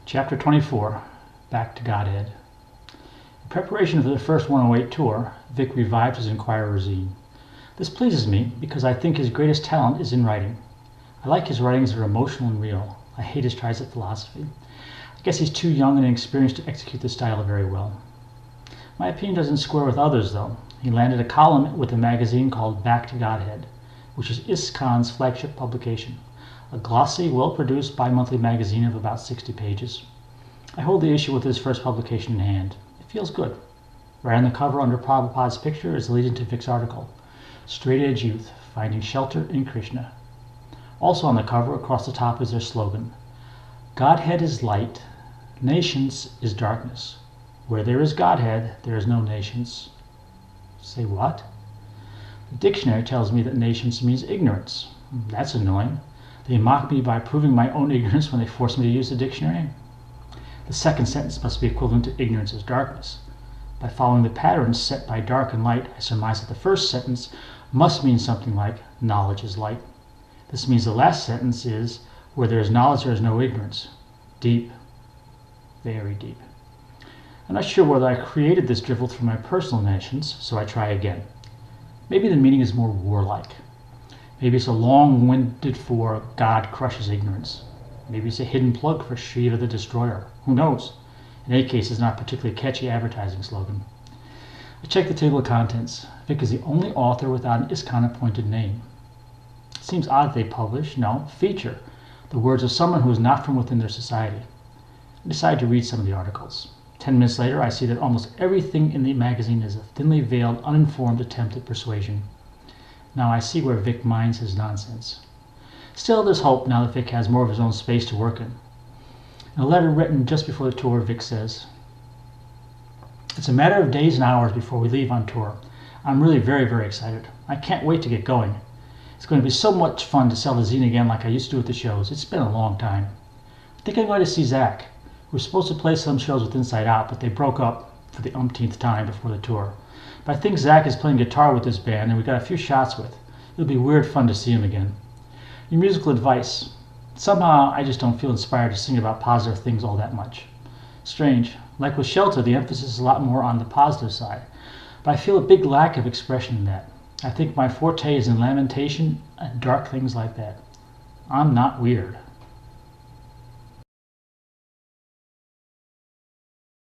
Chapter 24, Back to Godhead. In preparation for the first 108 tour, Vic revived his Inquirer zine. This pleases me because I think his greatest talent is in writing. I like his writings that are emotional and real. I hate his tries at philosophy. I guess he's too young and inexperienced to execute the style very well. My opinion doesn't square with others, though. He landed a column with a magazine called Back to Godhead, which is ISKCON's flagship publication. A glossy, well-produced bi-monthly magazine of about 60 pages. I hold the issue with his first publication in hand. It feels good. Right on the cover under Prabhupada's picture is the lead into Vic's article, Straight-Edge Youth, Finding Shelter in Krishna. Also on the cover, across the top, is their slogan, Godhead is light, nations is darkness. Where there is Godhead, there is no nations. Say what? The dictionary tells me that nations means ignorance. That's annoying. They mock me by proving my own ignorance when they force me to use the dictionary. The second sentence must be equivalent to ignorance is darkness. By following the patterns set by dark and light, I surmise that the first sentence must mean something like knowledge is light. This means the last sentence is where there is knowledge, there is no ignorance. Deep. Very deep. I'm not sure whether I created this drivel through my personal nations, so I try again. Maybe the meaning is more warlike. Maybe it's a long-winded for God crushes ignorance. Maybe it's a hidden plug for Shiva the Destroyer. Who knows? In any case, it's not a particularly catchy advertising slogan. I checked the table of contents. Vic is the only author without an ISKCON-appointed name. It seems odd they publish, feature, the words of someone who is not from within their society. I decided to read some of the articles. 10 minutes later, I see that almost everything in the magazine is a thinly veiled, uninformed attempt at persuasion. Now I see where Vic minds his nonsense. Still, there's hope now that Vic has more of his own space to work in. In a letter written just before the tour, Vic says, "It's a matter of days and hours before we leave on tour. I'm really very, very excited. I can't wait to get going. It's going to be so much fun to sell the zine again like I used to do at the shows. It's been a long time. I think I'm going to see Zach. We were supposed to play some shows with Inside Out, but they broke up for the umpteenth time before the tour. But I think Zach is playing guitar with this band, and we got a few shots with. It'll be weird fun to see him again. Your musical advice. Somehow, I just don't feel inspired to sing about positive things all that much. Strange. Like with Shelter, the emphasis is a lot more on the positive side. But I feel a big lack of expression in that. I think my forte is in lamentation and dark things like that. I'm not weird."